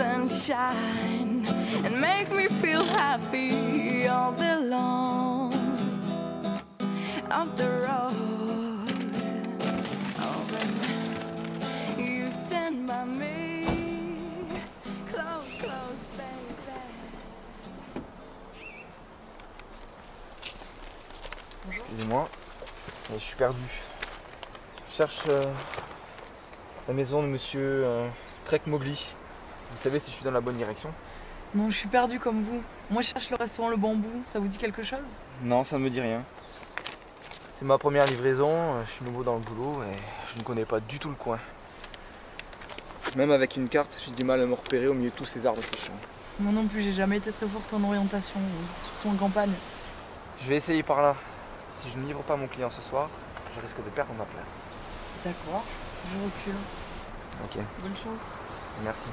sunshine and make me feel happy all day long. Off the road, oh baby, you stand by me, close, close, baby. Excusez-moi, mais je suis perdu. Je cherche la maison de monsieur Trek Mowgli. Vous savez si je suis dans la bonne direction? Non, je suis perdue comme vous. Moi, je cherche le restaurant Le Bambou. Ça vous dit quelque chose? Non, ça ne me dit rien. C'est ma première livraison, je suis nouveau dans le boulot et je ne connais pas du tout le coin. Même avec une carte, j'ai du mal à me repérer au milieu de tous ces arbres et ces champs. Moi non plus, j'ai jamais été très forte en orientation, surtout en campagne. Je vais essayer par là. Si je ne livre pas mon client ce soir, je risque de perdre ma place. D'accord, je recule. Ok, Bonne chance. merci.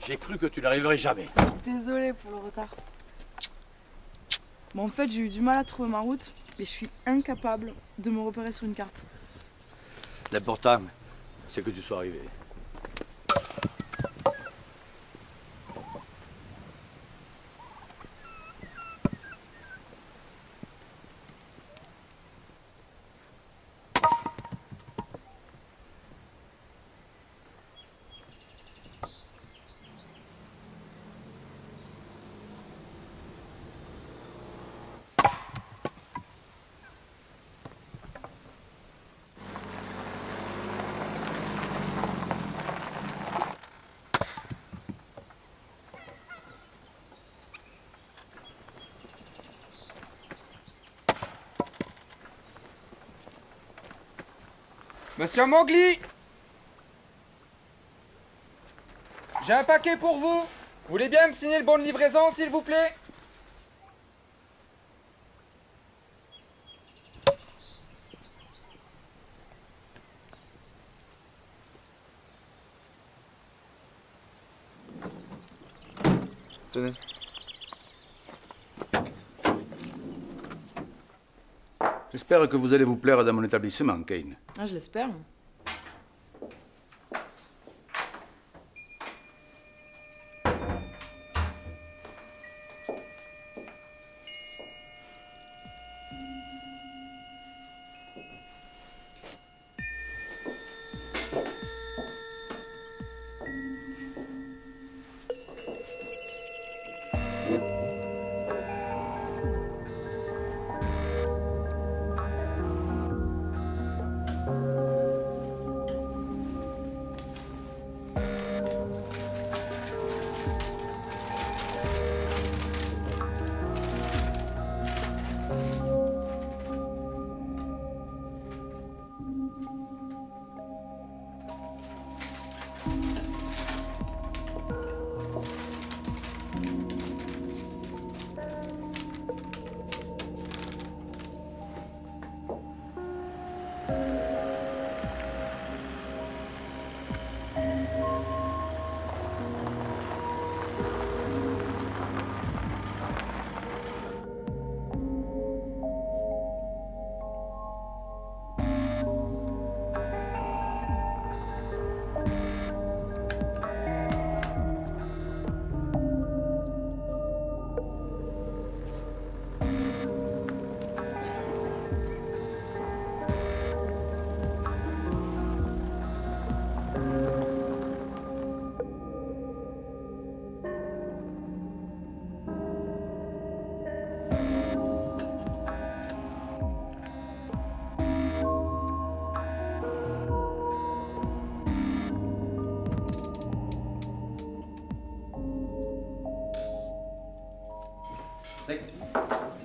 J'ai cru que tu n'arriverais jamais. Désolée pour le retard. Bon, en fait, j'ai eu du mal à trouver ma route et je suis incapable de me repérer sur une carte. L'important, c'est que tu sois arrivé. Monsieur Mowgli! J'ai un paquet pour vous! Vous voulez bien me signer le bon de livraison, s'il vous plaît? Tenez. J'espère que vous allez vous plaire dans mon établissement, Kane. Ah, je l'espère.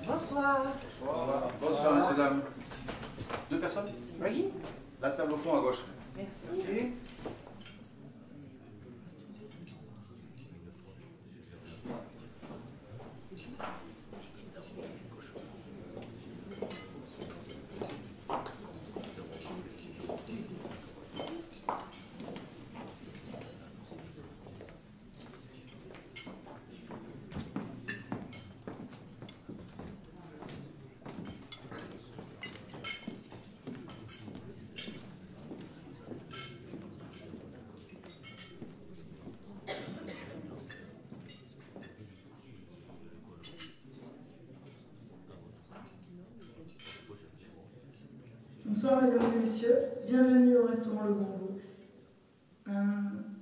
Bonsoir. Bonsoir, messieurs, dames. 2 personnes? Oui. La table au fond à gauche. Merci. Bonsoir mesdames et messieurs, bienvenue au restaurant Le Bongo.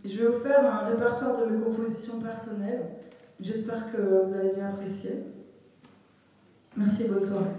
Je vais vous faire un répertoire de mes compositions personnelles. J'espère que vous allez bien apprécier. Merci, bonne soirée.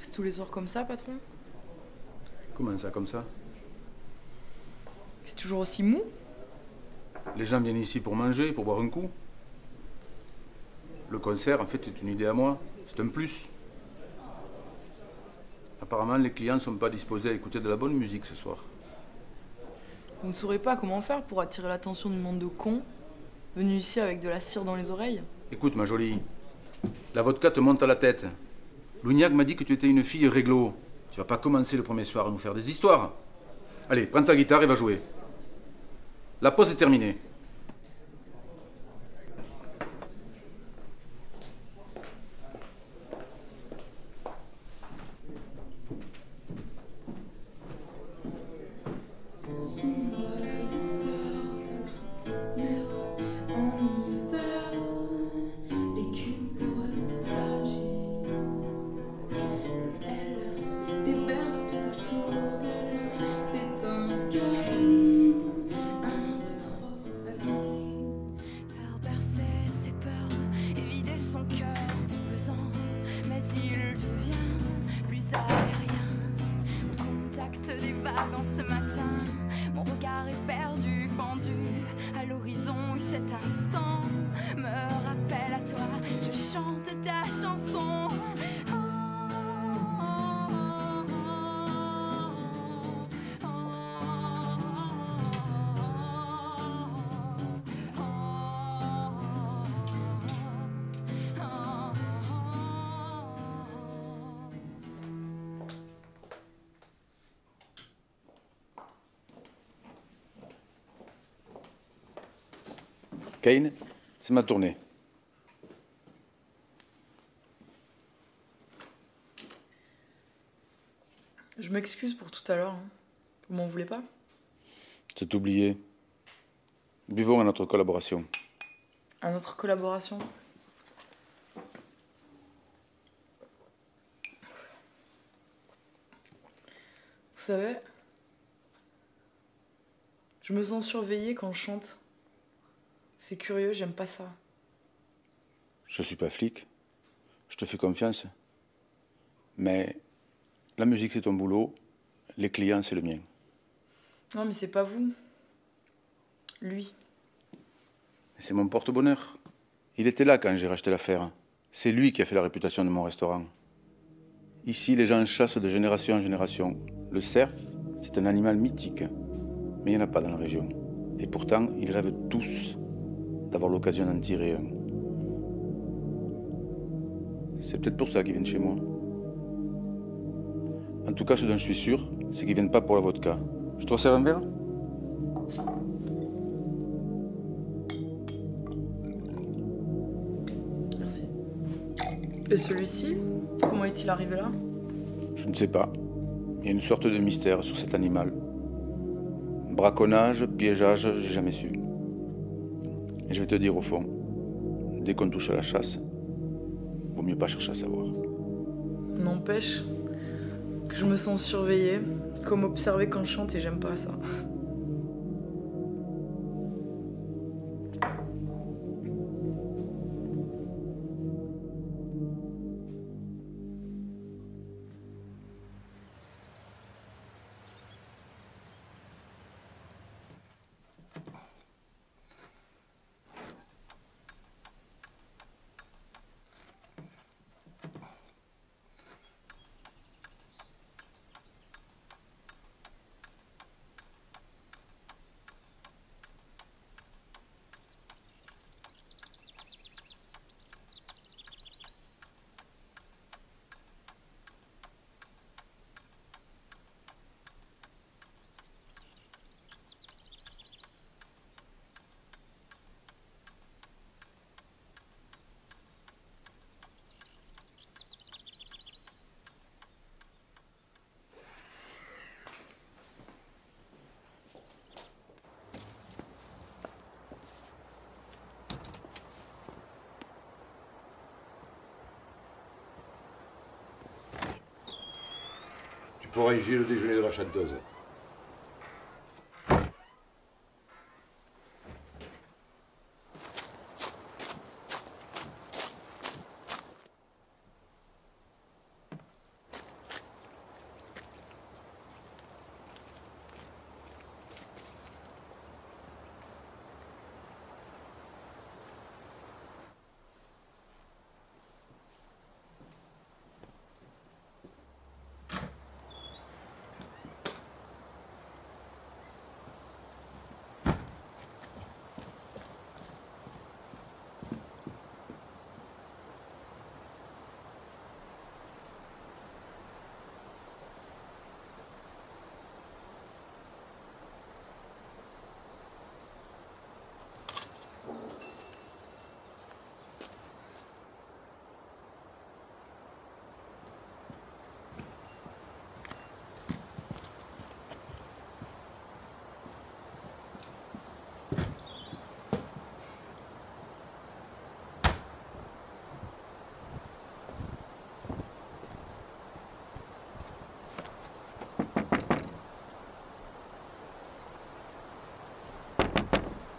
C'est tous les soirs comme ça, patron? Comment ça, comme ça? C'est toujours aussi mou? Les gens viennent ici pour manger, pour boire un coup. Le concert, en fait, c'est une idée à moi. C'est un plus. Apparemment, les clients ne sont pas disposés à écouter de la bonne musique ce soir. Vous ne saurez pas comment faire pour attirer l'attention du monde de cons venus ici avec de la cire dans les oreilles? Écoute, ma jolie, la vodka te monte à la tête. Lougnac m'a dit que tu étais une fille réglo. Tu vas pas commencer le premier soir à nous faire des histoires. Allez, prends ta guitare et va jouer. La pause est terminée. Dans ce matin, mon regard est perdu, pendu à l'horizon. Et cet instant me rappelle à toi. Je chante ta chanson. Kane, c'est ma tournée. Je m'excuse pour tout à l'heure. Vous m'en voulez pas? C'est oublié. Buvons à notre collaboration. À notre collaboration? Vous savez, je me sens surveillée quand je chante. C'est curieux, j'aime pas ça. Je suis pas flic. Je te fais confiance. Mais la musique, c'est ton boulot. Les clients, c'est le mien. Non, mais c'est pas vous. Lui. C'est mon porte-bonheur. Il était là quand j'ai racheté l'affaire. C'est lui qui a fait la réputation de mon restaurant. Ici, les gens chassent de génération en génération. Le cerf, c'est un animal mythique. Mais il n'y en a pas dans la région. Et pourtant, ils rêvent tous d'avoir l'occasion d'en tirer un. C'est peut-être pour ça qu'ils viennent chez moi. En tout cas, ce dont je suis sûr, c'est qu'ils viennent pas pour la vodka. Je te resserre un verre? Merci. Et celui-ci, comment est-il arrivé là? Je ne sais pas. Il y a une sorte de mystère sur cet animal. Braconnage, piégeage, j'ai jamais su. Et je vais te dire au fond, dès qu'on touche à la chasse, vaut mieux pas chercher à savoir. N'empêche que je me sens surveillée, comme observée quand je chante et j'aime pas ça. Tu pourras y le déjeuner de la chanteuse.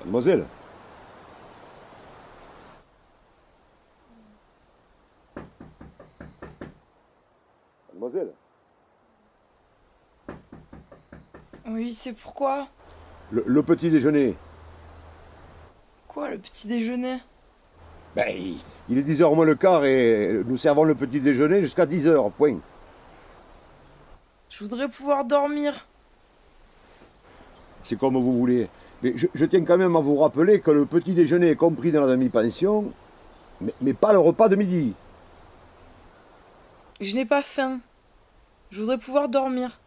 Mademoiselle. Mademoiselle. Oui, c'est pourquoi? Le petit déjeuner. Quoi, le petit déjeuner? Ben, il est 10h moins le quart et nous servons le petit déjeuner jusqu'à 10h, point. Je voudrais pouvoir dormir. C'est comme vous voulez. Mais je tiens quand même à vous rappeler que le petit déjeuner est compris dans la demi-pension, mais pas le repas de midi. Je n'ai pas faim. Je voudrais pouvoir dormir.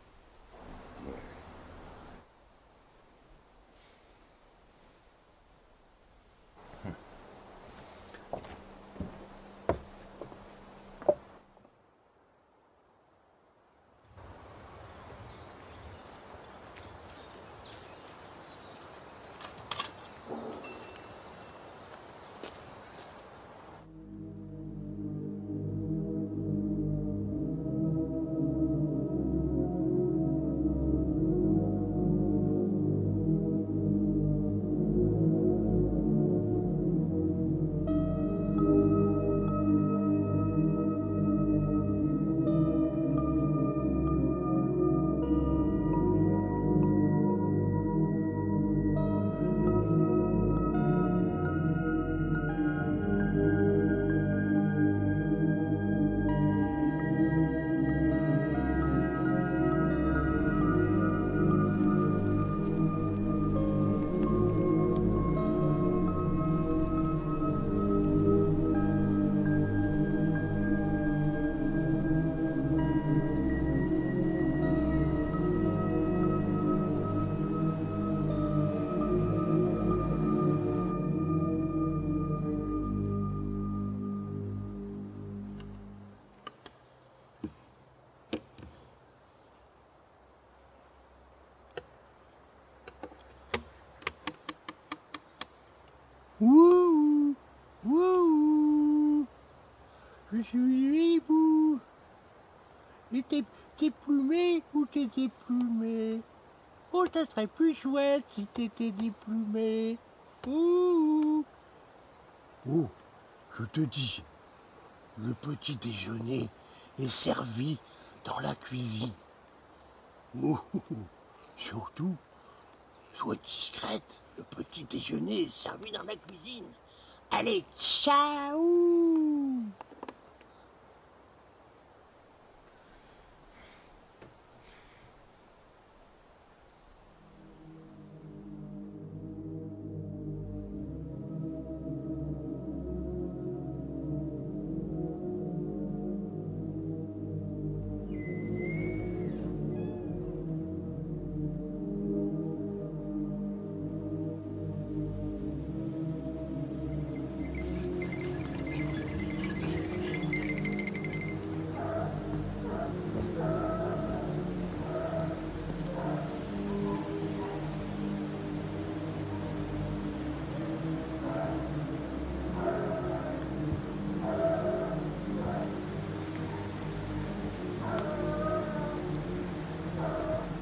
Je suis le hibou. Et t'es plumé ou t'es déplumé? Oh, ça serait plus chouette si t'étais déplumé. Ouh. Oh, je te dis, le petit déjeuner est servi dans la cuisine. Oh, surtout, sois discrète, le petit déjeuner est servi dans la cuisine. Allez, ciao!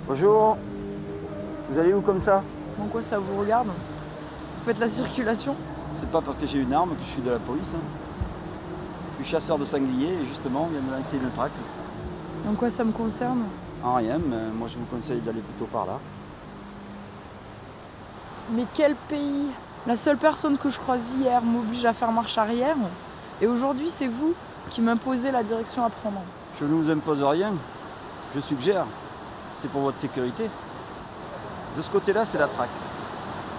Bonjour. Vous allez où comme ça? En quoi ça vous regarde? Vous faites la circulation? C'est pas parce que j'ai une arme que je suis de la police. Hein. Je suis chasseur de sangliers et justement on vient de lancer une traque. En quoi ça me concerne? En rien, mais moi je vous conseille d'aller plutôt par là. Mais quel pays? La seule personne que je croise hier m'oblige à faire marche arrière. Et aujourd'hui, c'est vous qui m'imposez la direction à prendre. Je ne vous impose rien. Je suggère. C'est pour votre sécurité. De ce côté-là, c'est la traque.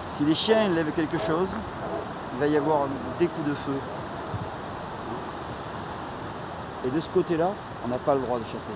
Si les chiens lèvent quelque chose, il va y avoir des coups de feu. Et de ce côté-là, on n'a pas le droit de chasser.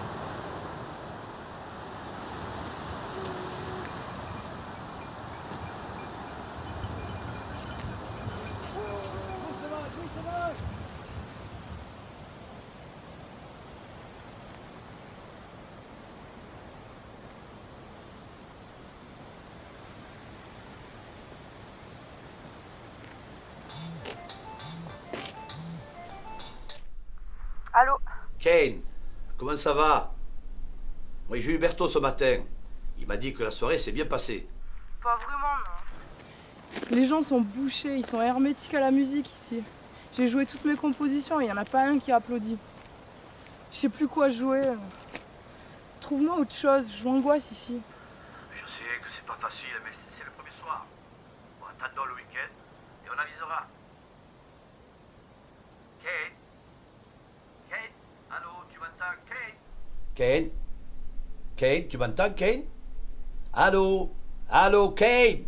Allô? Kane, comment ça va? Oui, j'ai eu Berthaud ce matin. Il m'a dit que la soirée s'est bien passée. Pas vraiment, non. Les gens sont bouchés, ils sont hermétiques à la musique ici. J'ai joué toutes mes compositions et il n'y en a pas un qui a applaudi. Je sais plus quoi jouer. Trouve-moi autre chose, je m'angoisse ici. Je sais que c'est pas facile, mais c'est le premier soir. Bon, attendons le week-end et on avisera. Kane? Kane? Allô, tu m'entends, Kane? Kane? Kane, tu m'entends, Kane? Allô? Allô, Kane?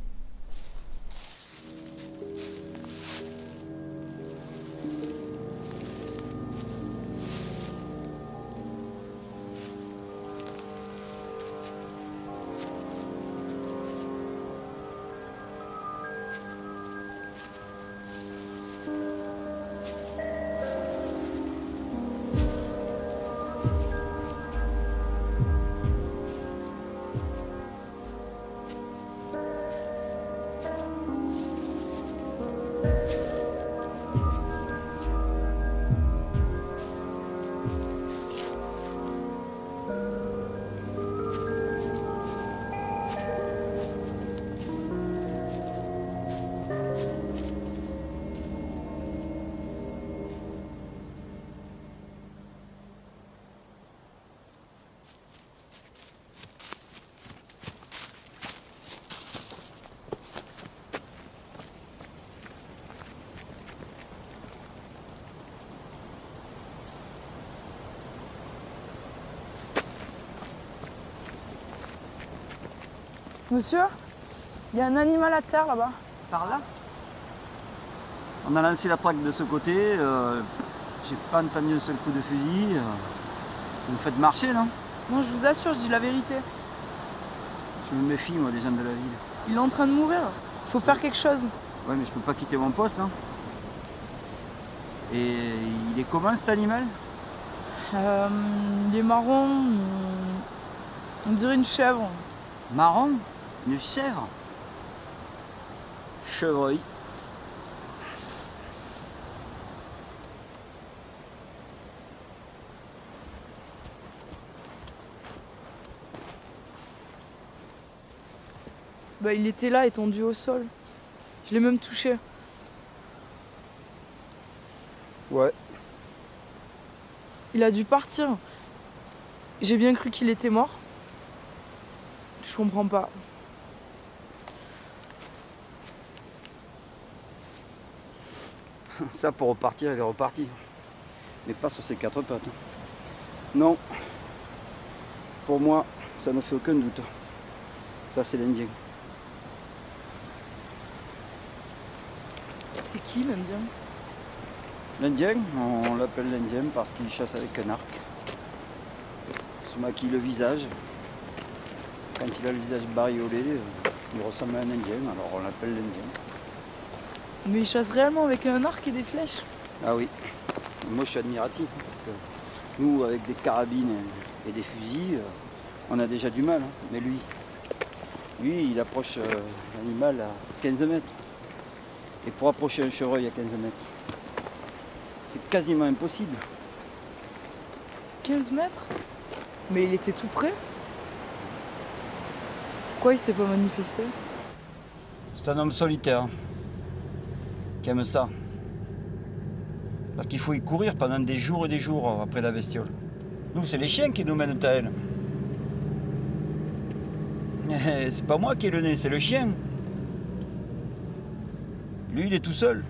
Monsieur, il y a un animal à terre là-bas. Par là? On a lancé la traque de ce côté. J'ai pas entendu un seul coup de fusil. Vous me faites marcher, non? Non, je vous assure, je dis la vérité. Je me méfie, moi, des gens de la ville. Il est en train de mourir. Il faut faire quelque chose. Ouais, mais je peux pas quitter mon poste, hein. Et il est comment, cet animal? Il est marron. On dirait une chèvre. Marron? Une chèvre? Chevreuil. Bah, il était là, étendu au sol. Je l'ai même touché. Ouais. Il a dû partir. J'ai bien cru qu'il était mort. Je comprends pas. Ça, pour repartir, il est reparti. Mais pas sur ses 4 pattes. Non. Pour moi, ça ne fait aucun doute. Ça, c'est l'Indien. C'est qui l'Indien? L'Indien, on l'appelle l'Indien parce qu'il chasse avec un arc. Il se maquille le visage. Quand il a le visage bariolé, il ressemble à un Indien, alors on l'appelle l'Indien. Mais il chasse réellement avec un arc et des flèches? Ah oui. Moi, je suis admiratif parce que nous, avec des carabines et des fusils, on a déjà du mal. Hein. Mais lui, il approche l'animal à 15 mètres. Et pour approcher un chevreuil à 15 mètres, c'est quasiment impossible. 15 mètres? Mais il était tout près? Pourquoi il s'est pas manifesté? C'est un homme solitaire qui aime ça. Parce qu'il faut y courir pendant des jours et des jours après la bestiole. Nous, c'est les chiens qui nous mènent à elle. C'est pas moi qui ai le nez, c'est le chien. Lui, il est tout seul.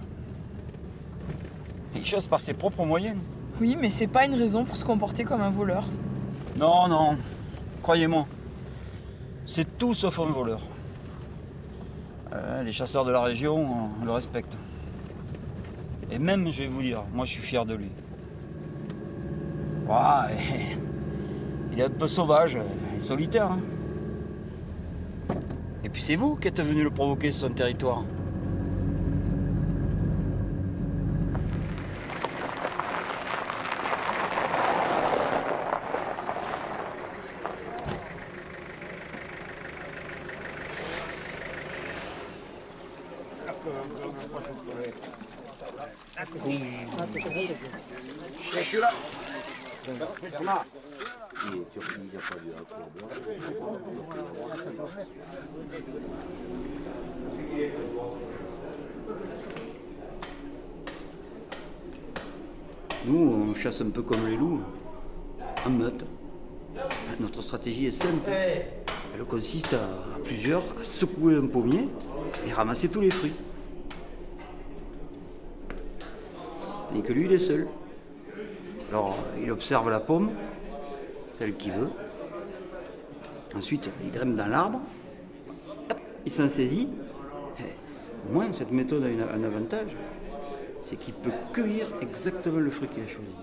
Il chasse par ses propres moyens. Oui, mais c'est pas une raison pour se comporter comme un voleur. Non, non, croyez-moi. C'est tout sauf un voleur. Les chasseurs de la région, on le respecte. Et même, je vais vous dire, moi je suis fier de lui. Ouais, il est un peu sauvage et solitaire. Hein. Et puis c'est vous qui êtes venu le provoquer sur son territoire. Nous, on chasse un peu comme les loups, en meute. Notre stratégie est simple. Elle consiste à plusieurs à secouer un pommier et ramasser tous les fruits. Et que lui, il est seul. Alors, il observe la pomme, celle qu'il veut. Ensuite, il grimpe dans l'arbre, il s'en saisit. Au moins, cette méthode a un avantage, c'est qu'il peut cueillir exactement le fruit qu'il a choisi.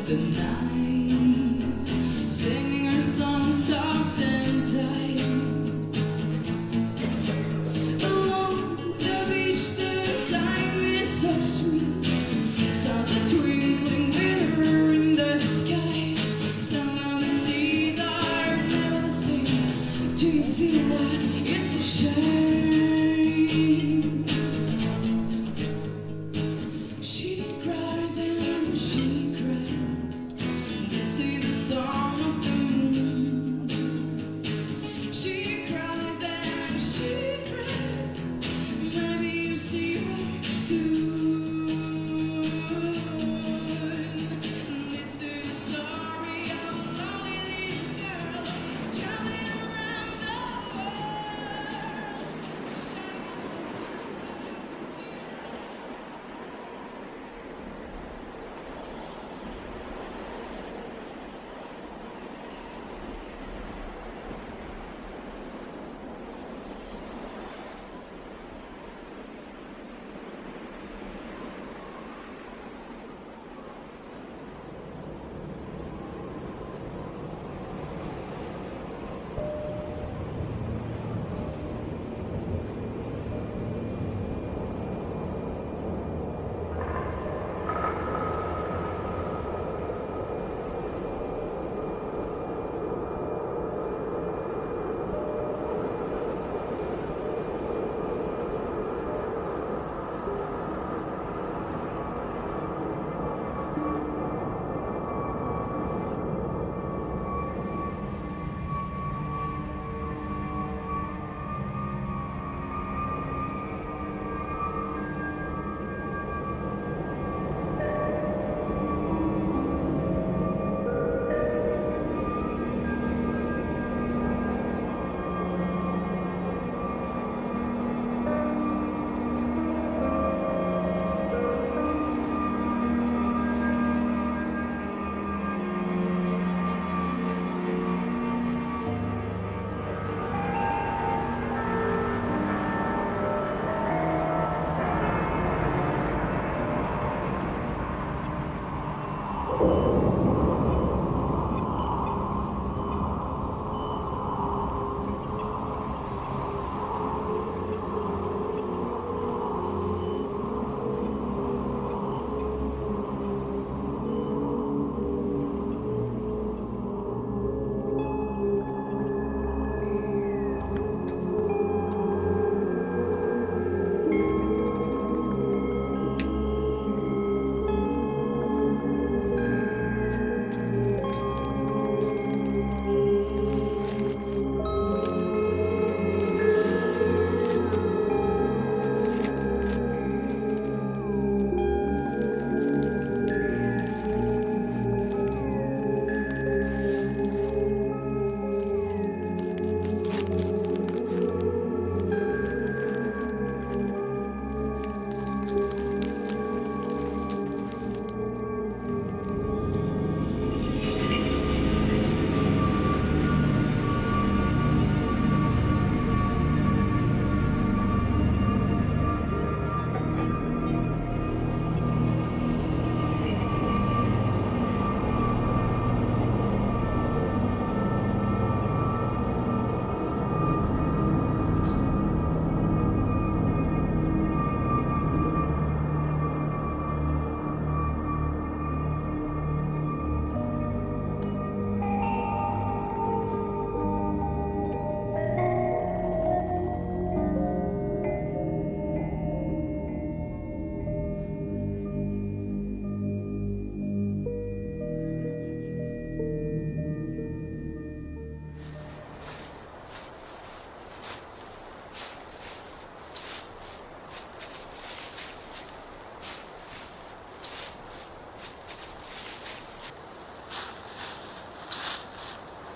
the night, singing her song soft and tight. Along the beach, the time is so sweet. Stars are twinkling, glitter in the skies. Some of the seas are never the same. Do you feel that it's a shame? She cries and she cries. This is the song of the moon. She cries and she cries. Maybe you see her soon. This is the story of a lonely little girl traveling around the world.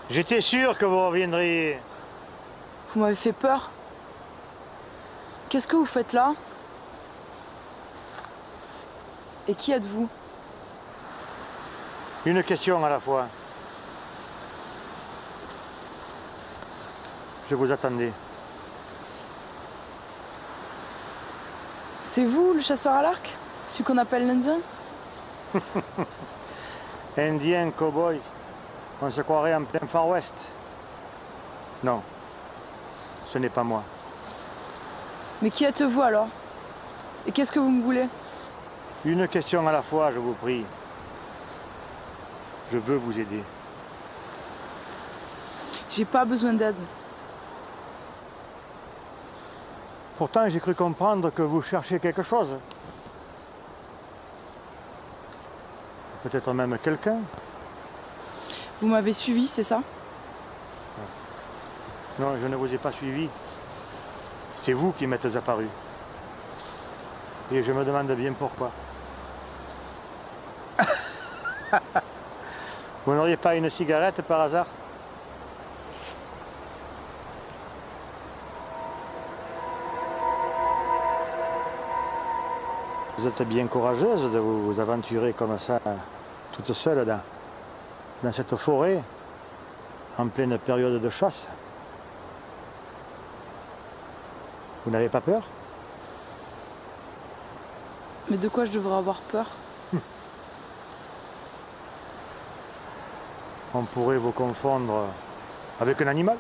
J'étais sûr que vous reviendriez. Vous m'avez fait peur. Qu'est-ce que vous faites là? Et qui êtes-vous? Une question à la fois. Je vous attendais. C'est vous, le chasseur à l'arc? Celui qu'on appelle l'Indien? Indien, cow-boy, on se croirait en plein Far West. Non, ce n'est pas moi. Mais qui êtes-vous alors? Et qu'est-ce que vous me voulez? Une question à la fois, je vous prie. Je veux vous aider. J'ai pas besoin d'aide. Pourtant, j'ai cru comprendre que vous cherchez quelque chose. Peut-être même quelqu'un. Vous m'avez suivi, c'est ça? Non, je ne vous ai pas suivi. C'est vous qui m'êtes apparu. Et je me demande bien pourquoi. Vous n'auriez pas une cigarette par hasard? Vous êtes bien courageuse de vous aventurer comme ça, toute seule dans cette forêt, en pleine période de chasse. Vous n'avez pas peur? Mais de quoi je devrais avoir peur? On pourrait vous confondre avec un animal.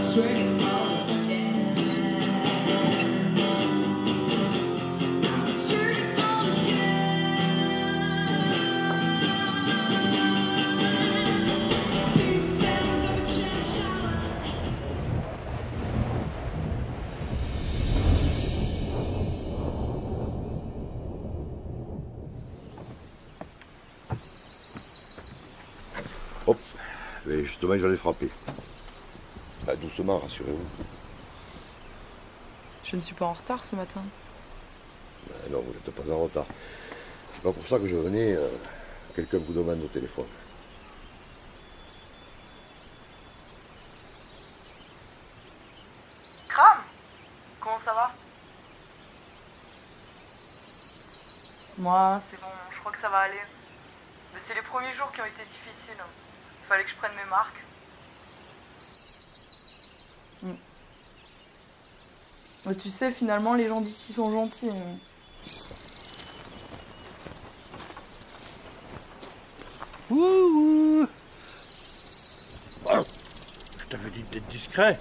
Straight Hop, mais justement j'allais frapper. Bah, doucement, rassurez-vous. Je ne suis pas en retard ce matin. Bah, non, vous n'êtes pas en retard. C'est pas pour ça que je venais. Quelqu'un vous demande au téléphone. Cram, comment ça va? Moi, c'est bon, je crois que ça va aller. Mais c'est les premiers jours qui ont été difficiles. Il fallait que je prenne mes marques. Mais tu sais, finalement, les gens d'ici sont gentils. Ouh. Oh, je t'avais dit d'être discret.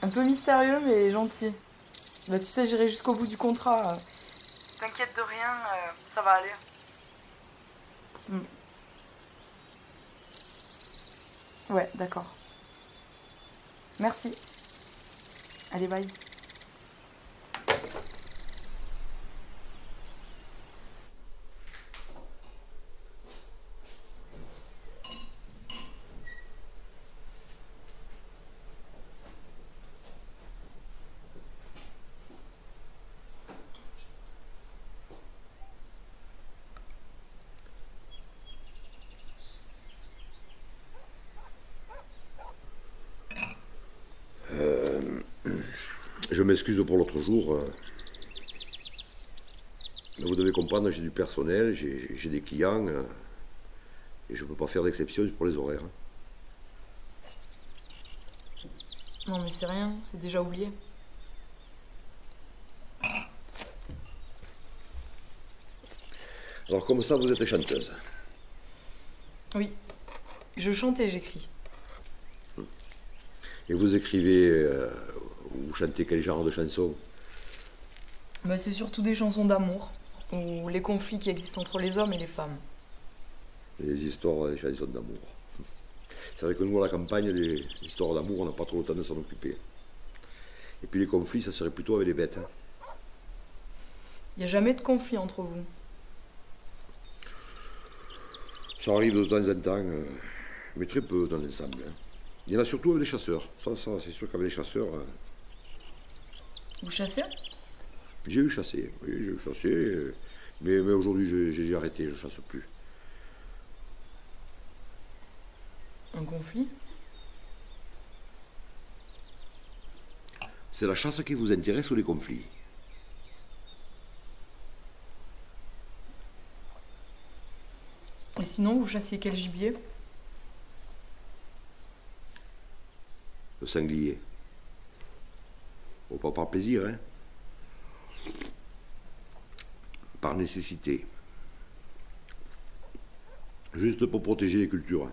Un peu mystérieux, mais gentil. Bah, tu sais, j'irai jusqu'au bout du contrat. T'inquiète de rien, ça va aller. Ouais, d'accord. Merci. Allez, bye. Je m'excuse pour l'autre jour. Vous devez comprendre, j'ai du personnel, j'ai des clients, et je ne peux pas faire d'exception pour les horaires. Non mais c'est rien, c'est déjà oublié. Alors comme ça, vous êtes chanteuse? Oui, je chante et j'écris. Et vous écrivez, vous chantez quel genre de chansons? Bah, c'est surtout des chansons d'amour, ou les conflits qui existent entre les hommes et les femmes. Les histoires, les chansons d'amour. C'est vrai que nous, à la campagne, les histoires d'amour, on n'a pas trop le temps de s'en occuper. Et puis les conflits, ça serait plutôt avec les bêtes. Il n'y a jamais de conflit entre vous? Ça arrive de temps en temps, mais très peu dans l'ensemble. Il y en a surtout avec les chasseurs. Ça c'est sûr qu'avec les chasseurs... Vous chassez? J'ai eu chassé, oui, j'ai eu chassé. Mais aujourd'hui, j'ai arrêté, je chasse plus. Un conflit? C'est la chasse qui vous intéresse ou les conflits? Et sinon, vous chassiez quel gibier? Le sanglier. Oh, pas par plaisir, hein. Par nécessité. Juste pour protéger les cultures.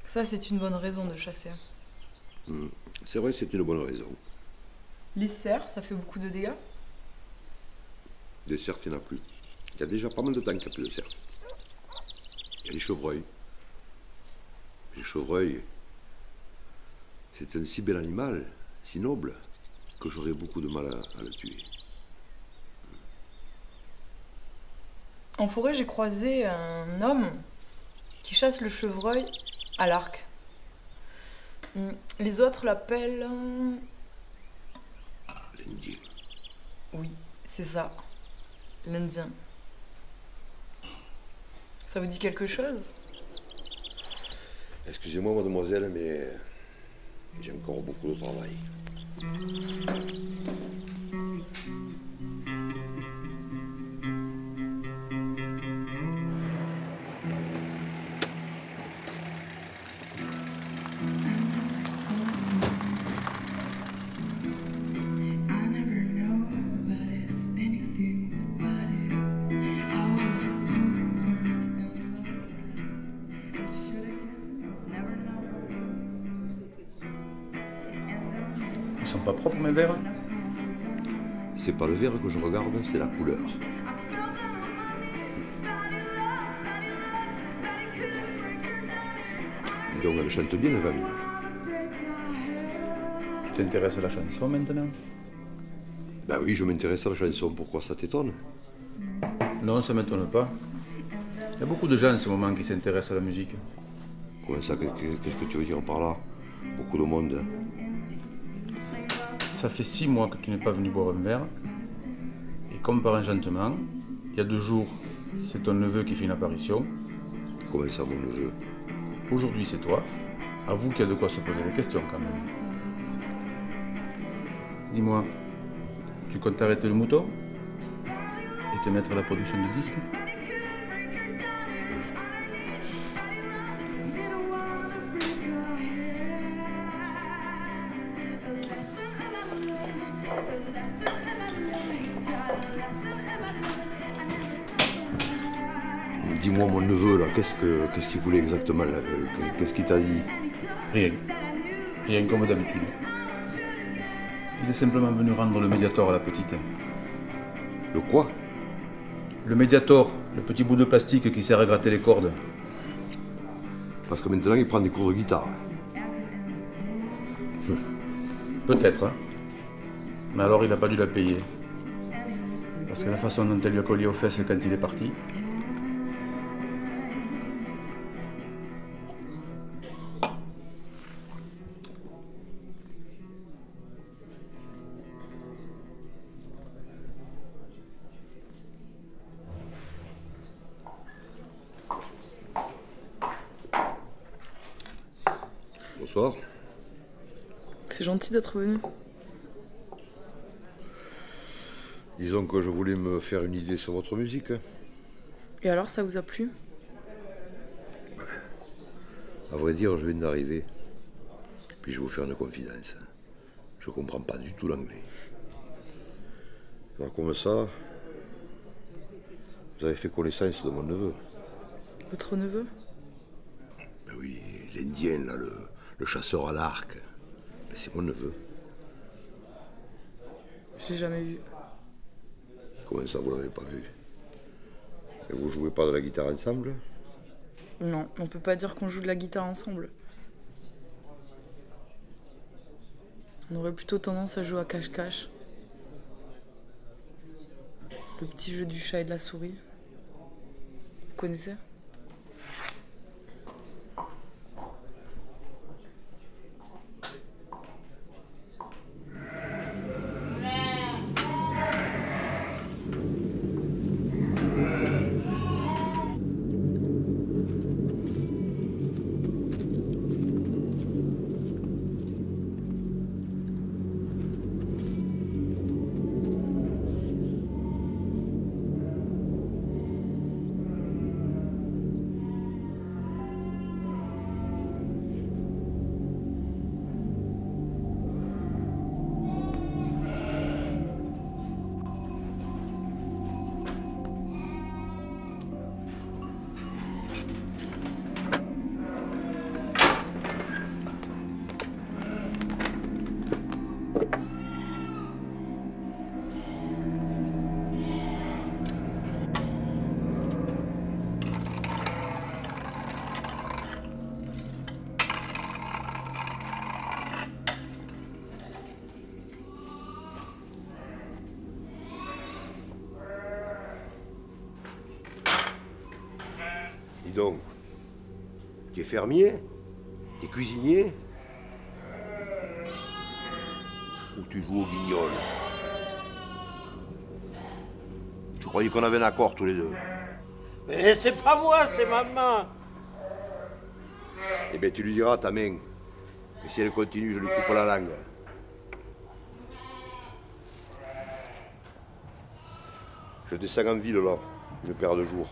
Ça, c'est une bonne raison de chasser. C'est vrai, c'est une bonne raison. Les cerfs, ça fait beaucoup de dégâts? Des cerfs, il n'y en a plus. Il y a déjà pas mal de temps qu'il n'y a plus de cerfs. Il y a les chevreuils. Les chevreuils, c'est un si bel animal, si noble, que j'aurais beaucoup de mal à le tuer. En forêt, j'ai croisé un homme qui chasse le chevreuil à l'arc. Les autres l'appellent... L'Indien. Oui, c'est ça. L'Indien. Ça vous dit quelque chose? Excusez-moi, mademoiselle, mais j'ai encore beaucoup de travail. Ils sont pas propres mes verres? C'est pas le verre que je regarde, c'est la couleur. Donc elle chante bien, la gamine. Tu t'intéresses à la chanson maintenant? Ben oui, je m'intéresse à la chanson. Pourquoi ça t'étonne? Non, ça ne m'étonne pas. Il y a beaucoup de gens en ce moment qui s'intéressent à la musique. Comment ça? Qu'est-ce que tu veux dire par là? Beaucoup de monde. Ça fait 6 mois que tu n'es pas venu boire un verre. Et comme par enchantement, il y a 2 jours, c'est ton neveu qui fait une apparition. Comment ça, mon neveu? Aujourd'hui, c'est toi. Avoue qu'il y a de quoi se poser des questions quand même. Dis-moi, tu comptes arrêter le mouton et te mettre à la production de disques? Dis-moi, mon neveu, là, qu'est-ce qu'il voulait exactement, là? Qu'est-ce qu'il t'a dit? Rien. Rien comme d'habitude. Il est simplement venu rendre le Mediator à la petite. Le quoi? Le Mediator, le petit bout de plastique qui sert à gratter les cordes. Parce que maintenant, il prend des cours de guitare. Peut-être, hein. Mais alors, il n'a pas dû la payer. Parce que la façon dont elle lui a collé aux fesses quand il est parti... Bonsoir. C'est gentil d'être venu. Disons que je voulais me faire une idée sur votre musique. Et alors, ça vous a plu? À vrai dire, je viens d'arriver. Puis je vais vous faire une confidence. Je comprends pas du tout l'anglais. Alors comme ça, vous avez fait connaissance de mon neveu. Votre neveu? Ben oui, l'Indien, là, le chasseur à l'arc. Ben c'est mon neveu. Je l'ai jamais vu. Comment ça, vous l'avez pas vu? Et vous jouez pas de la guitare ensemble? Non, on peut pas dire qu'on joue de la guitare ensemble. On aurait plutôt tendance à jouer à cache-cache. Le petit jeu du chat et de la souris. Vous connaissez? Dis donc, tu es fermier? Tu es cuisinier? Ou tu joues au guignol? Je croyais qu'on avait un accord tous les deux. Mais c'est pas moi, c'est maman. Eh bien, tu lui diras à ta main que si elle continue, je lui coupe la langue. Je descends en ville, là. Je perds 2 jours.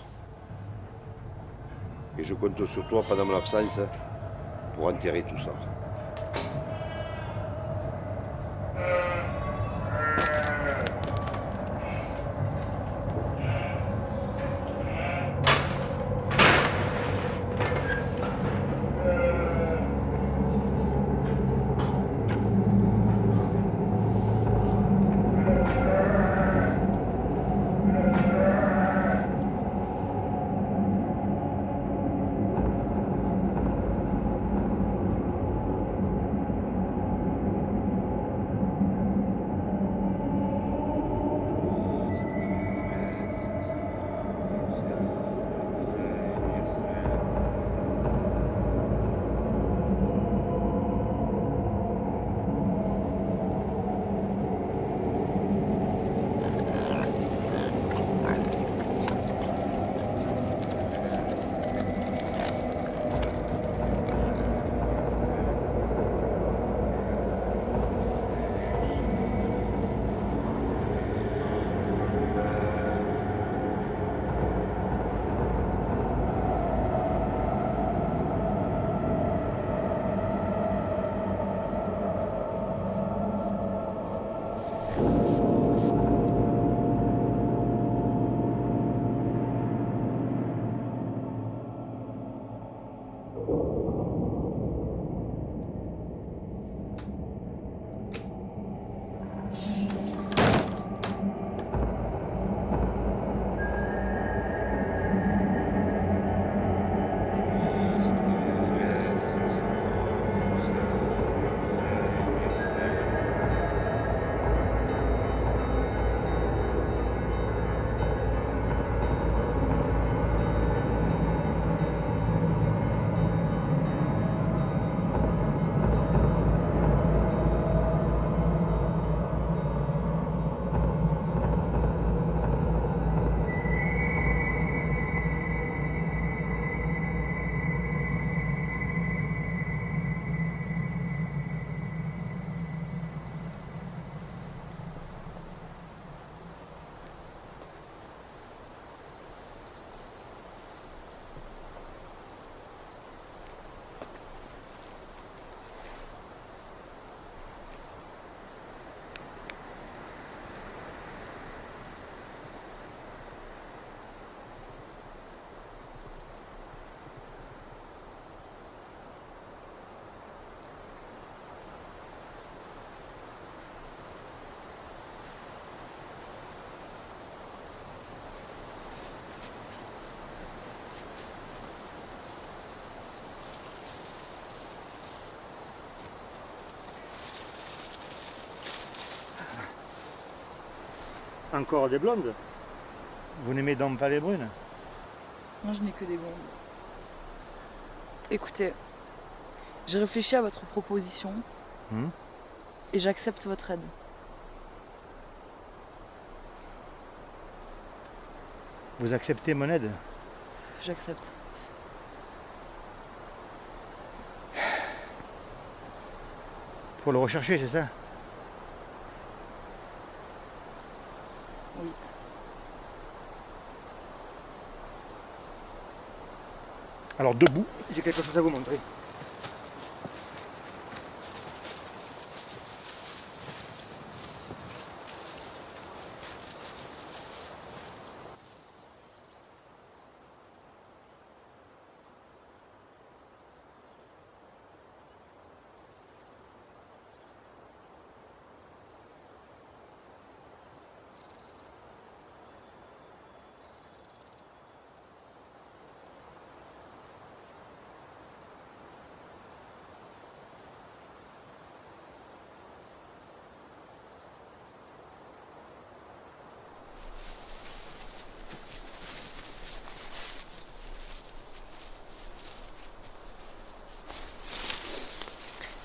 Et je compte sur toi pendant mon absence pour enterrer tout ça. Encore des blondes? Vous n'aimez donc pas les brunes? Moi, je n'ai que des blondes. Écoutez, j'ai réfléchi à votre proposition et j'accepte votre aide. Vous acceptez mon aide? J'accepte. Pour le rechercher, c'est ça? Oui. Alors debout, j'ai quelque chose à vous montrer.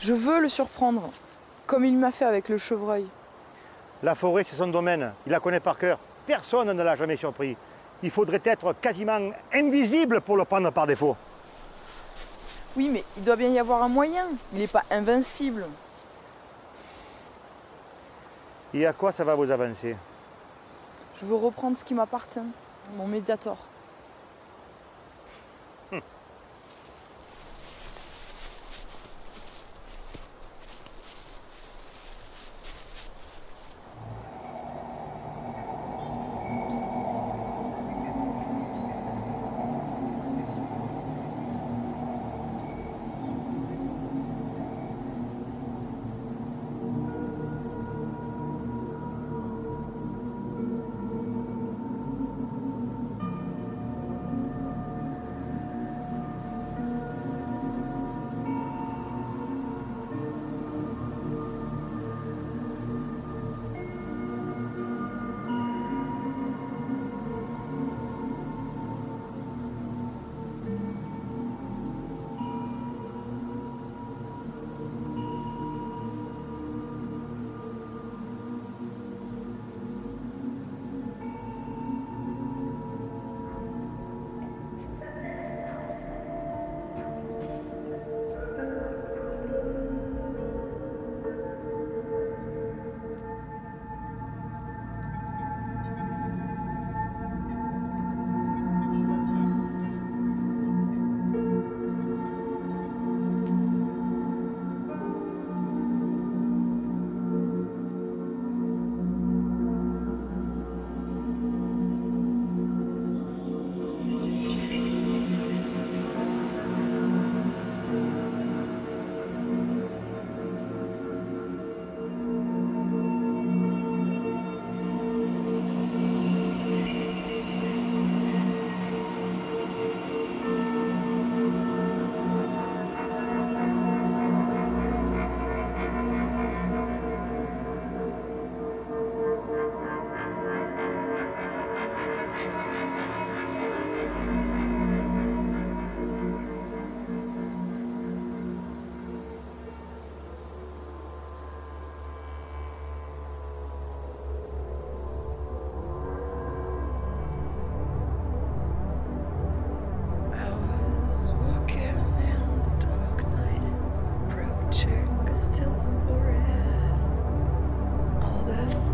Je veux le surprendre, comme il m'a fait avec le chevreuil. La forêt, c'est son domaine. Il la connaît par cœur. Personne ne l'a jamais surpris. Il faudrait être quasiment invisible pour le prendre par défaut. Oui, mais il doit bien y avoir un moyen. Il n'est pas invincible. Et à quoi ça va vous avancer? Je veux reprendre ce qui m'appartient, mon Mediator.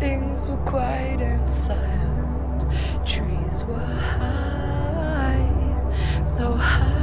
things were quiet and silent. Trees were high, so high.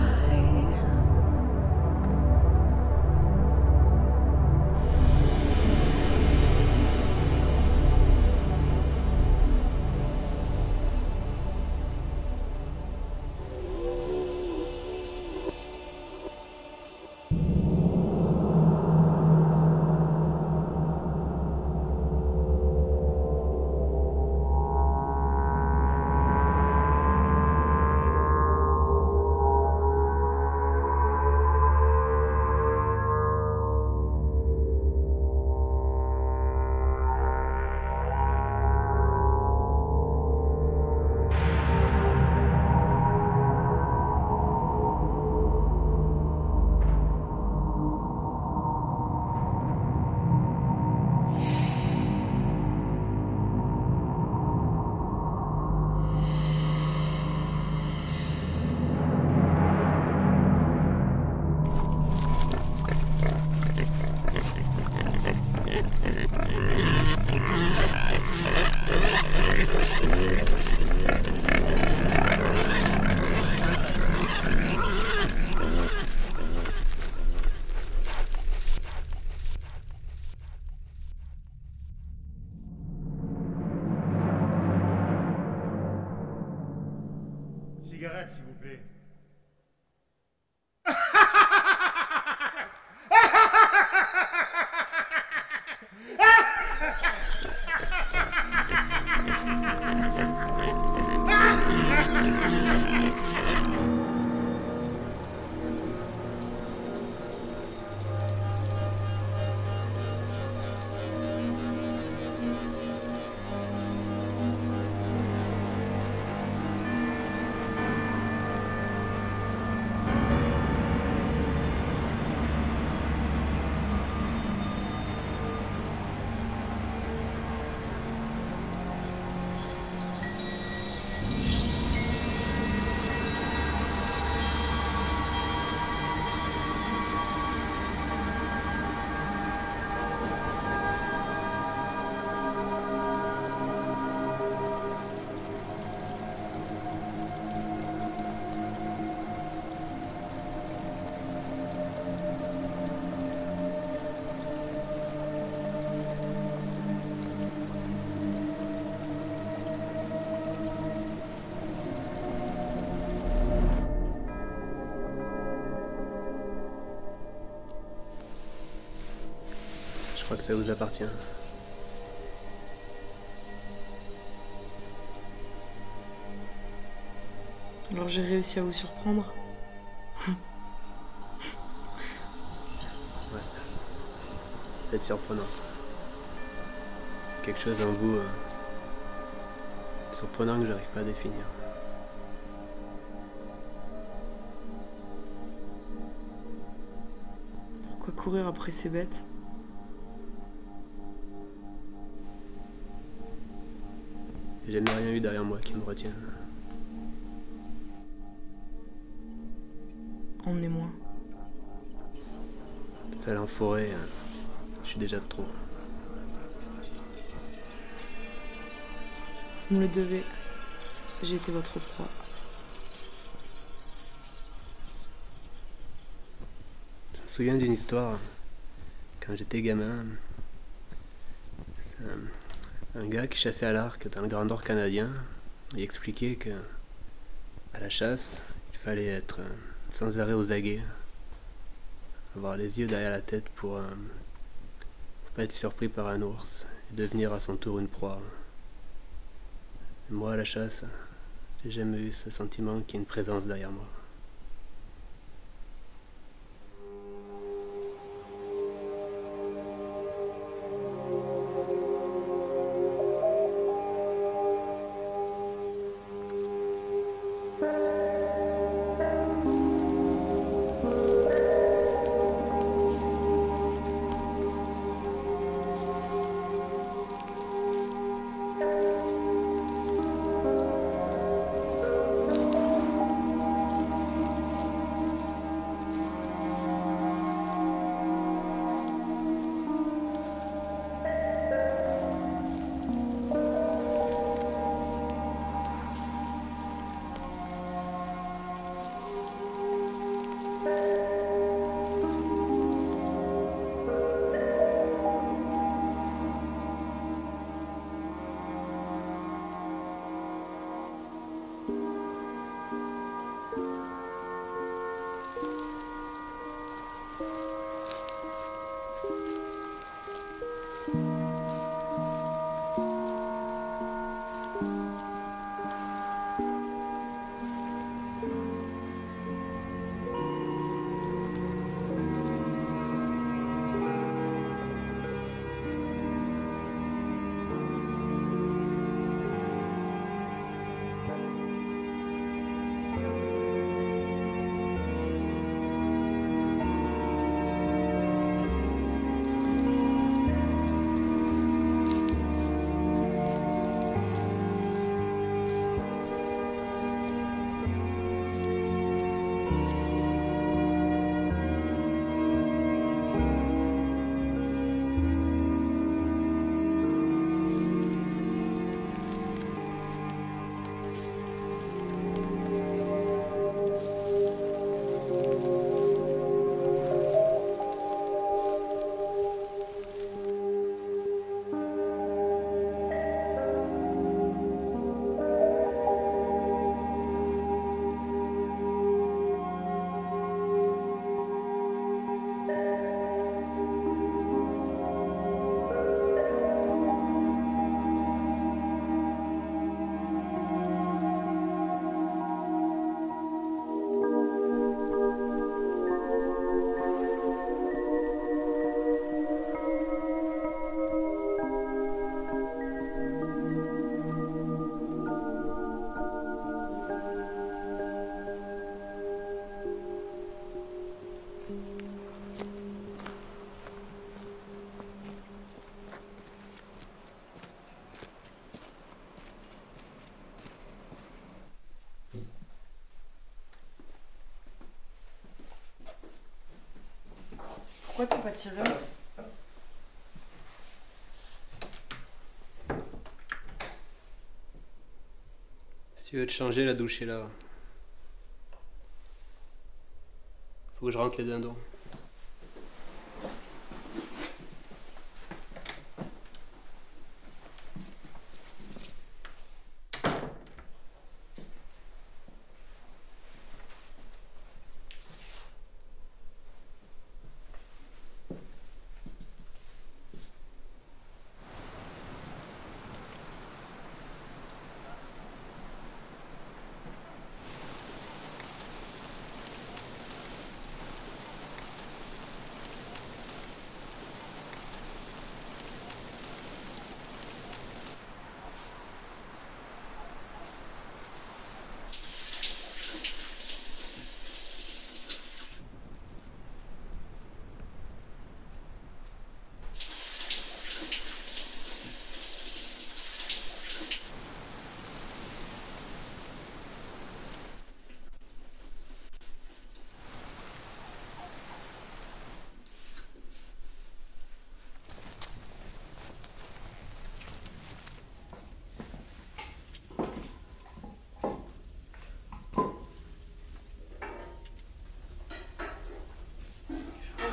Cigarette, s'il vous plaît. Je crois que ça vous appartient. Alors j'ai réussi à vous surprendre. Ouais. Vous êtes surprenante. Quelque chose en vous surprenant que j'arrive pas à définir. Pourquoi courir après ces bêtes ? J'ai jamais rien eu derrière moi qui me retienne. Emmenez-moi. Seul en forêt, je suis déjà de trop. Vous me le devez. J'ai été votre proie. Je me souviens d'une histoire. Quand j'étais gamin, un gars qui chassait à l'arc dans le Grand Nord canadien, il expliquait que à la chasse, il fallait être sans arrêt aux aguets, avoir les yeux derrière la tête pour pas être surpris par un ours et devenir à son tour une proie. Et moi, à la chasse, j'ai jamais eu ce sentiment qu'il y a une présence derrière moi. Pourquoi t'as pas tiré? Si tu veux te changer, la douche est là. Faut que je rentre les dindons.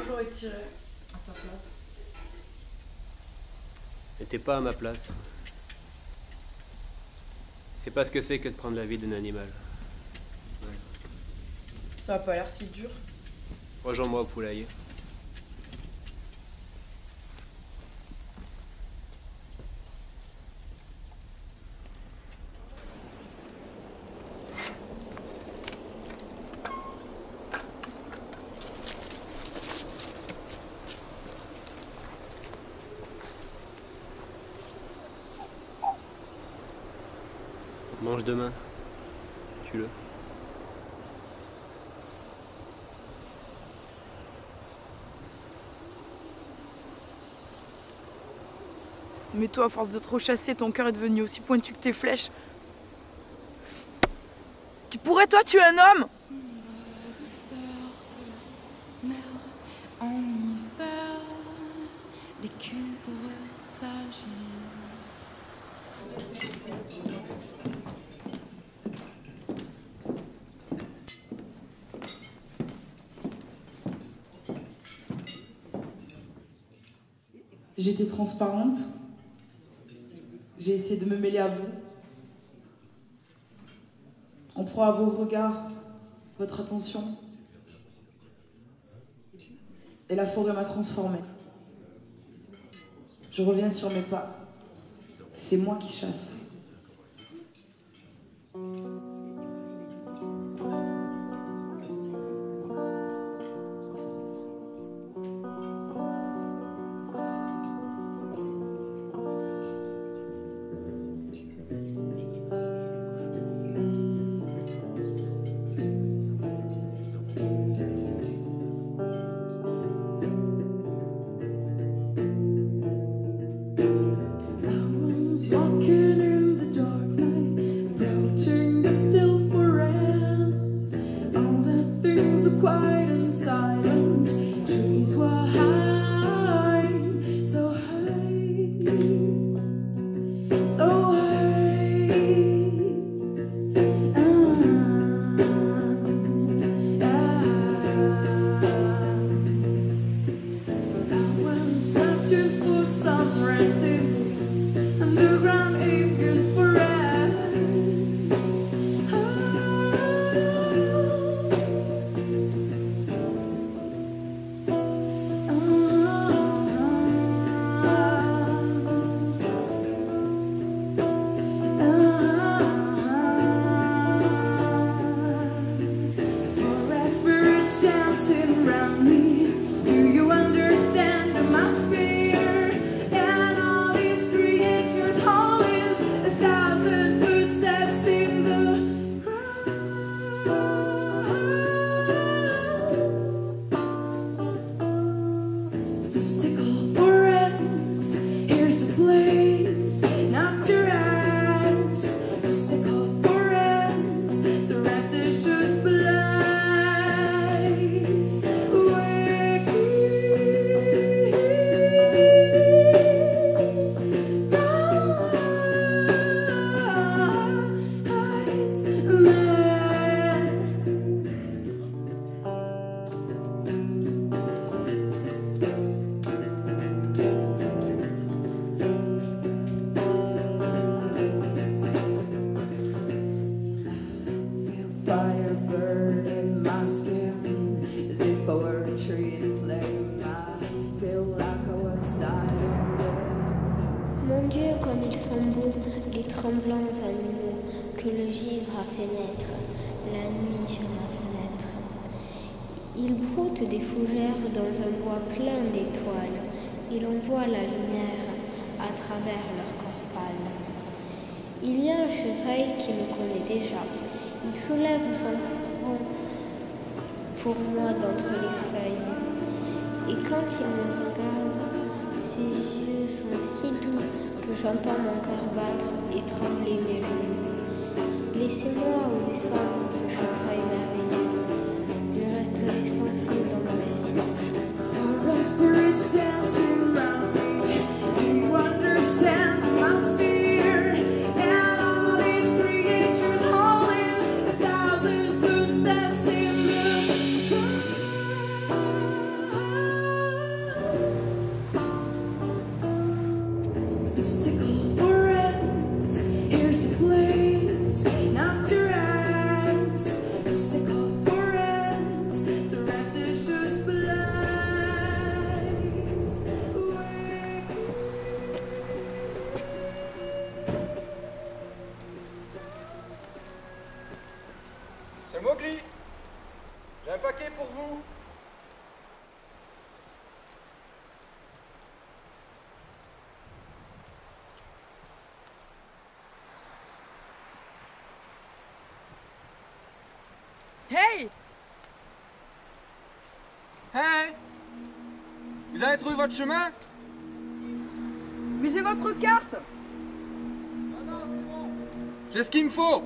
J'aurais tiré à ta place. Mais t'es pas à ma place. C'est pas ce que c'est que de prendre la vie d'un animal. Ça a pas l'air si dur. Rejoins-moi au poulailler. Mange demain. Tue-le. Mais toi, à force de trop chasser, ton cœur est devenu aussi pointu que tes flèches. Tu pourrais, toi, tuer un homme? En hiver, les cubes s'agitent. J'étais transparente. J'ai essayé de me mêler à vous. En proie à vos regards, votre attention. Et la forêt m'a transformée. Je reviens sur mes pas. C'est moi qui chasse. Walking in Dieu, comme ils sont beaux, les tremblants animaux que le givre a fait naître la nuit sur ma fenêtre. Ils broutent des fougères dans un bois plein d'étoiles, et l'on voit la lumière à travers leur corps pâle. Il y a un chevreuil qui me connaît déjà. Il soulève son front pour moi d'entre les feuilles. Et quand il me regarde, ses yeux sont si doux que j'entends mon cœur battre et trembler mes genoux. Laissez-moi au descendre ce chevreuil merveilleux. Je resterai sans feu dans ma petite C'est Mowgli. J'ai un paquet pour vous. Hey! Hey! Vous avez trouvé votre chemin? Mais j'ai votre carte! J'ai ce qu'il me faut.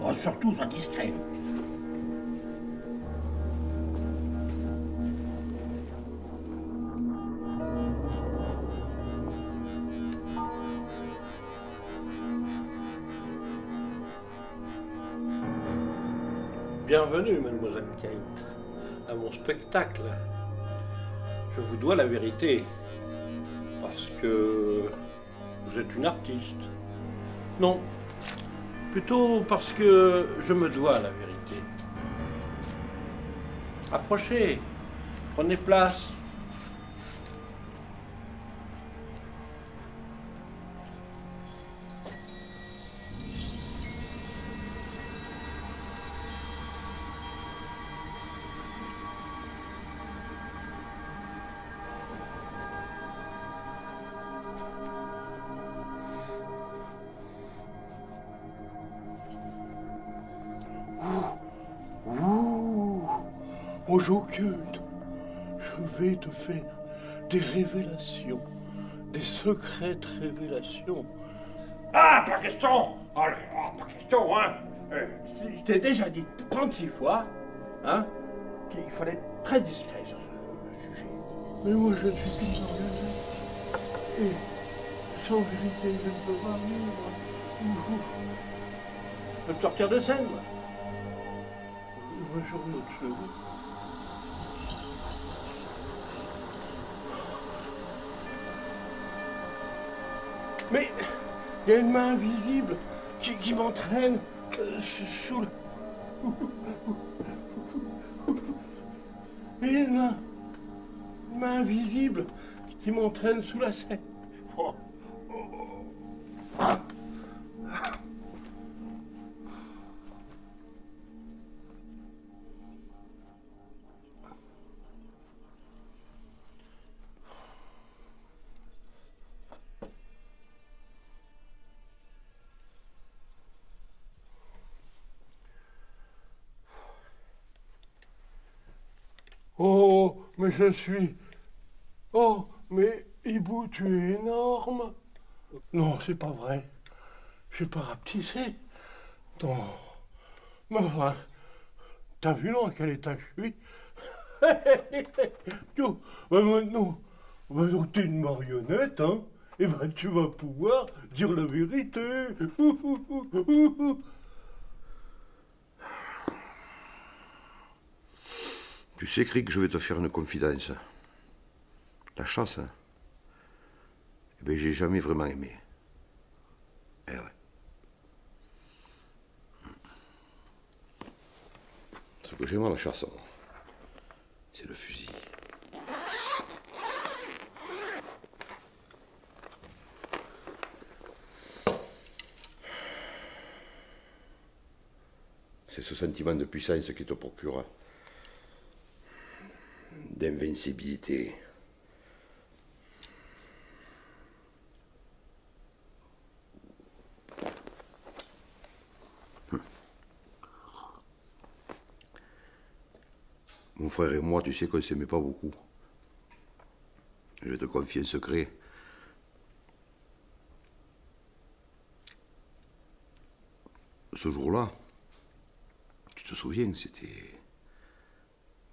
Oh, surtout, sois discret. Bienvenue, mademoiselle Kate, à mon spectacle. Je vous dois la vérité, parce que vous êtes une artiste. Non, plutôt parce que je me dois la vérité. Approchez, prenez place. Aux occultes, je vais te faire des révélations, des secrètes révélations. Ah, pas question! Allez, pas question, hein! Je t'ai déjà dit 36 fois, hein, qu'il fallait être très discret sur ce sujet. Mais moi je suis tout engagé. Et sans vérité, je ne peux pas vivre. Je peux te sortir de scène, moi. Moi j'en ai autre chose. Mais il y a une main invisible qui m'entraîne sous le... Et une main invisible qui m'entraîne sous la scène. Oh. Oh, mais je suis... Oh, mais Hibou, tu es énorme. Non, c'est pas vrai. Je suis pas rapetissé. Non. Mais enfin, t'as vu dans quel état je suis? Maintenant, t'es une marionnette, hein? Et ben, tu vas pouvoir dire la vérité. Tu sais, Crick, je vais te faire une confidence. La chasse, hein, eh ben, j'ai jamais vraiment aimé. Eh ouais. Ce que j'aime à la chasse, moi, c'est le fusil. C'est ce sentiment de puissance qui te procure d'invincibilité. Mon frère et moi, tu sais qu'on ne s'aimait pas beaucoup. Je vais te confier un secret. Ce jour-là, tu te souviens, c'était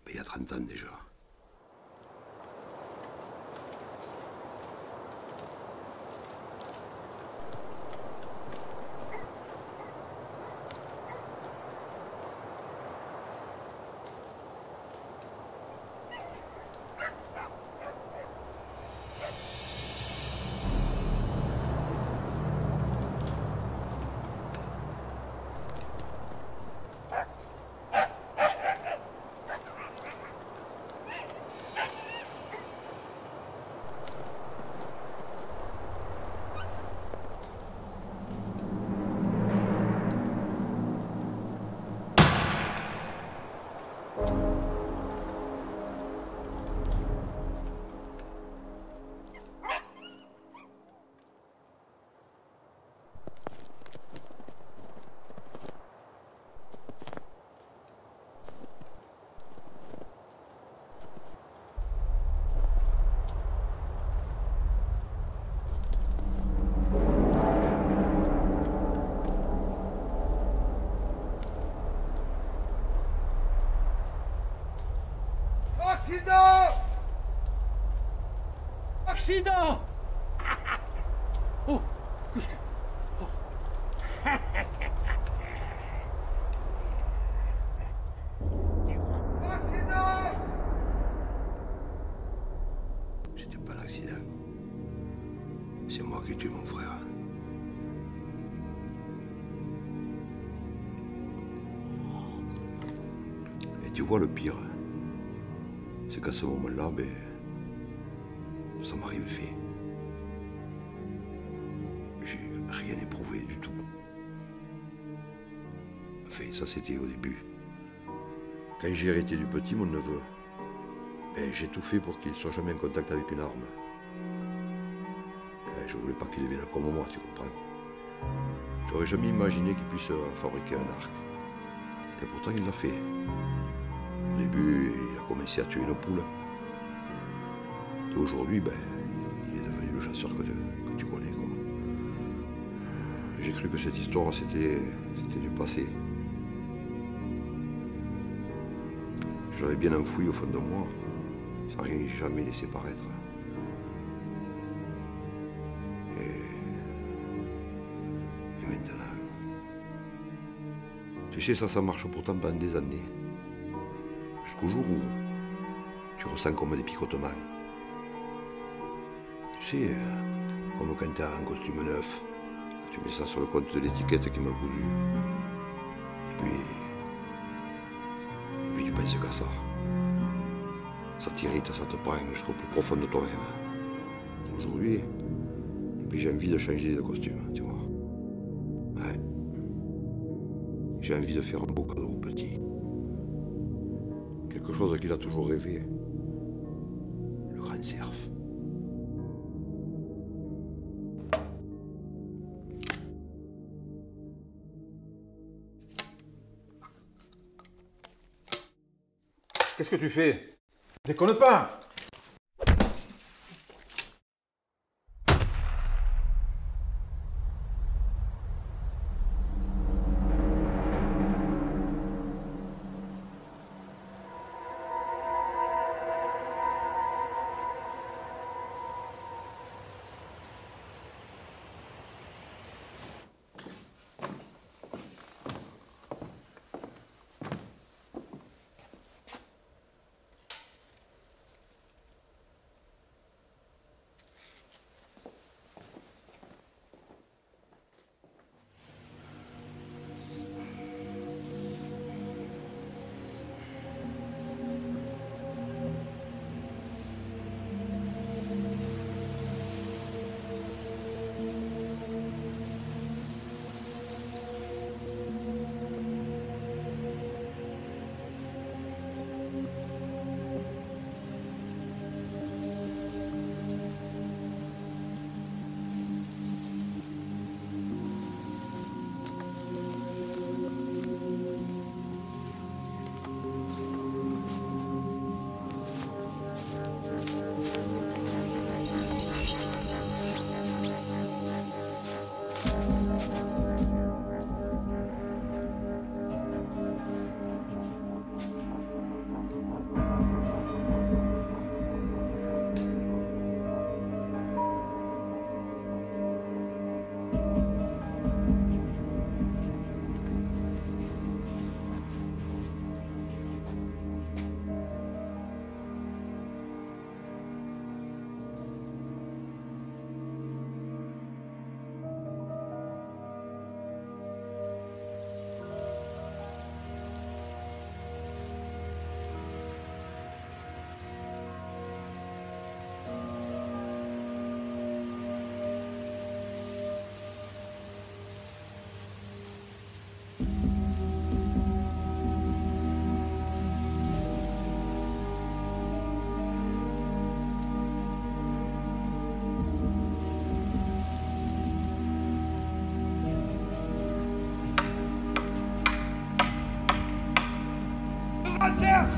il y a 30 ans déjà. Accident! Accident! Oh, qu'est-ce que... Accident! C'était pas un accident. C'est moi qui ai tué mon frère. Et tu vois le pire, c'est qu'à ce moment-là, ben, ça m'a rien fait. J'ai rien éprouvé du tout. Enfin, ça c'était au début. Quand j'ai hérité du petit, mon neveu, ben, j'ai tout fait pour qu'il ne soit jamais en contact avec une arme. Je voulais pas qu'il devienne comme moi, tu comprends. J'aurais jamais imaginé qu'il puisse fabriquer un arc. Et pourtant, il l'a fait. Au début, il a commencé à tuer nos poules. Et aujourd'hui, ben, il est devenu le chasseur que tu connais, quoi. J'ai cru que cette histoire, c'était du passé. Je l'avais bien enfoui au fond de moi, sans rien jamais laisser paraître. Et maintenant... Tu sais, ça marche pourtant pendant des années. Jusqu'au jour où tu ressens comme des picotements. Tu sais, comme quand tu as un costume neuf, tu mets ça sur le compte de l'étiquette qui m'a cousu. Et puis tu penses qu'à ça. Ça t'irrite, ça te prend jusqu'au plus profond de toi-même. Aujourd'hui, et puis j'ai envie de changer de costume, tu vois. Ouais. J'ai envie de faire un beau cadeau au petit. Quelque chose qu'il a toujours rêvé. Le grand cerf. Qu'est-ce que tu fais? Déconne pas!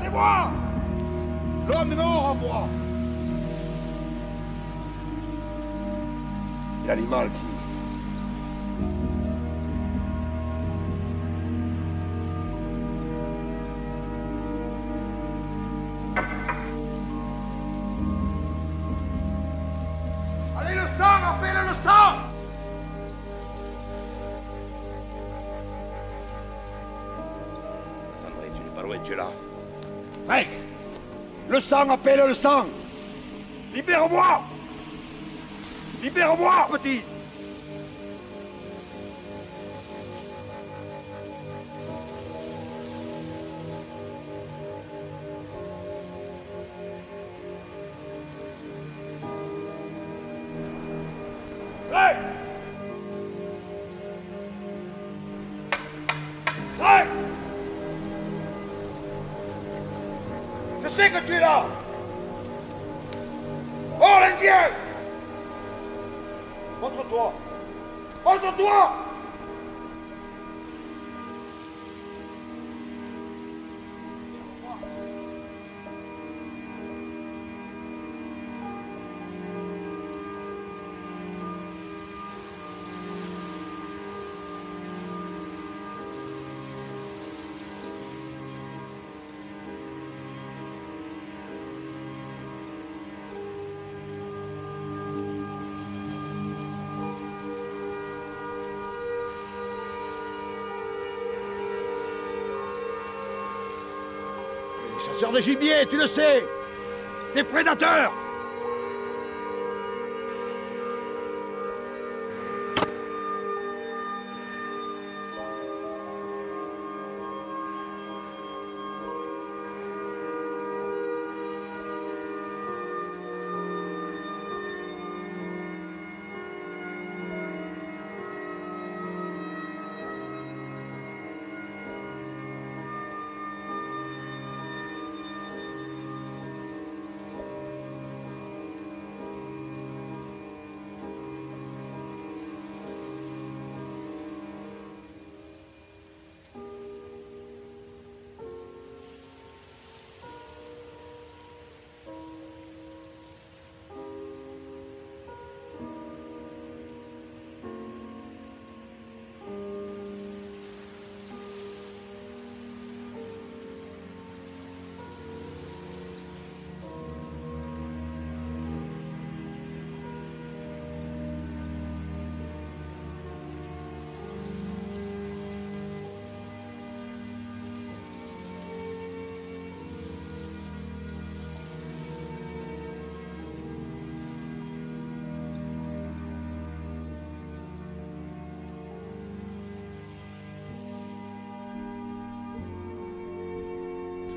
C'est moi! L'homme mort en moi! L'animal qui... Allez, le sang! Appelle le sang! Attendez, tu n'es pas loin, tu es là. Mec! Le sang, appelle le sang! Libère-moi! Libère-moi, petit! Greg! Greg! Je sais que tu es là! Oh, l'Indien! Montre-toi! Montre-toi! Chasseurs de gibier, tu le sais! Des prédateurs!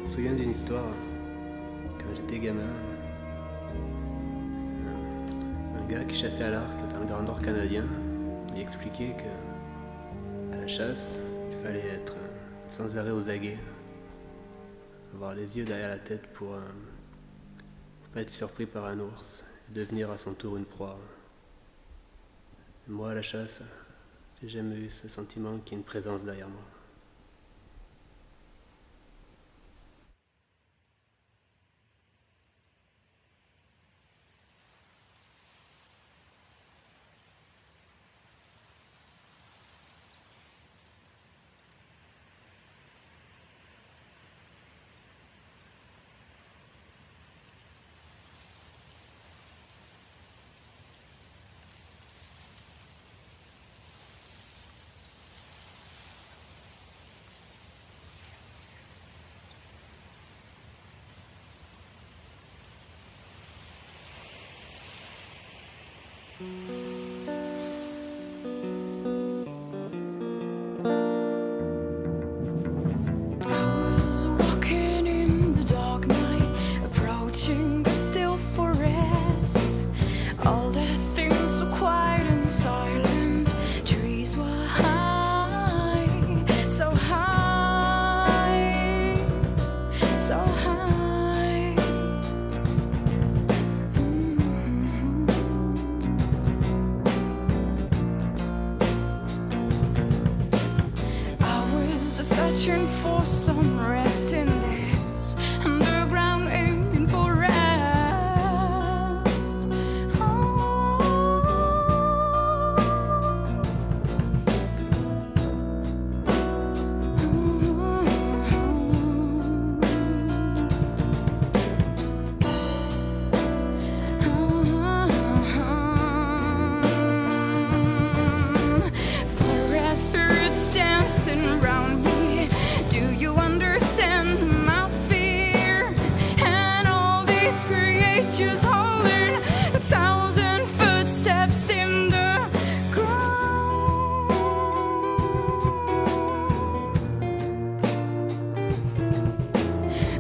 me souviens d'une histoire quand j'étais gamin. Un gars qui chassait à l'arc dans le Grand Nord canadien, il expliquait que à la chasse, il fallait être sans arrêt aux aguets, avoir les yeux derrière la tête pour pas être surpris par un ours et devenir à son tour une proie. Et moi, à la chasse, j'ai jamais eu ce sentiment qu'il y a une présence derrière moi. Searching for some rest in this underground aching for rest. Forest spirits dancing around me. Creatures holding 1,000 footsteps in the ground.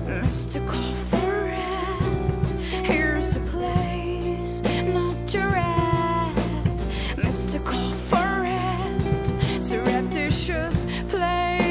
Mystical forest, here's the place not to rest. Mystical forest, surreptitious place.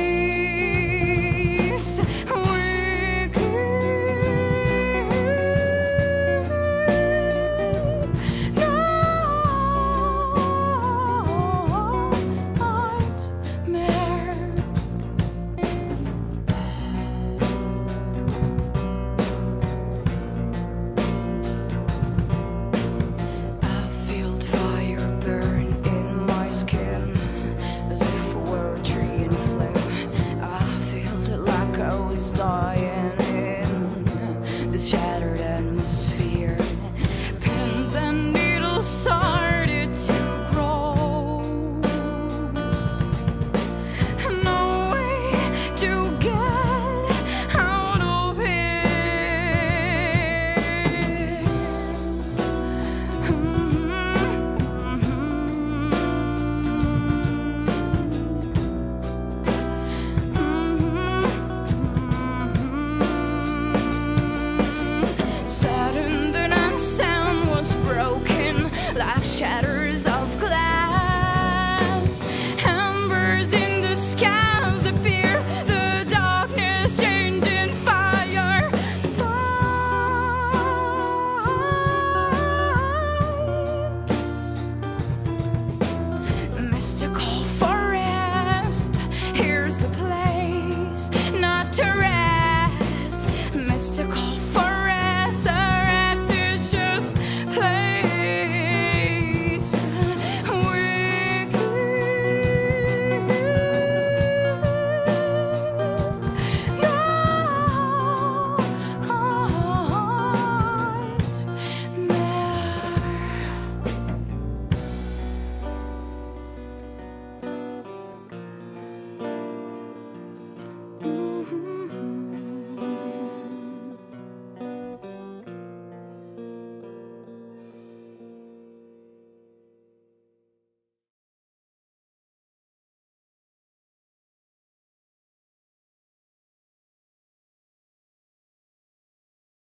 Dying in this shattered atmosphere, pins and needles started to grow. No way to get out of it. Shatters of glass, embers in the skies appear, the darkness changing fire. Mystical forest, here's the place not to rest. Mystical forest.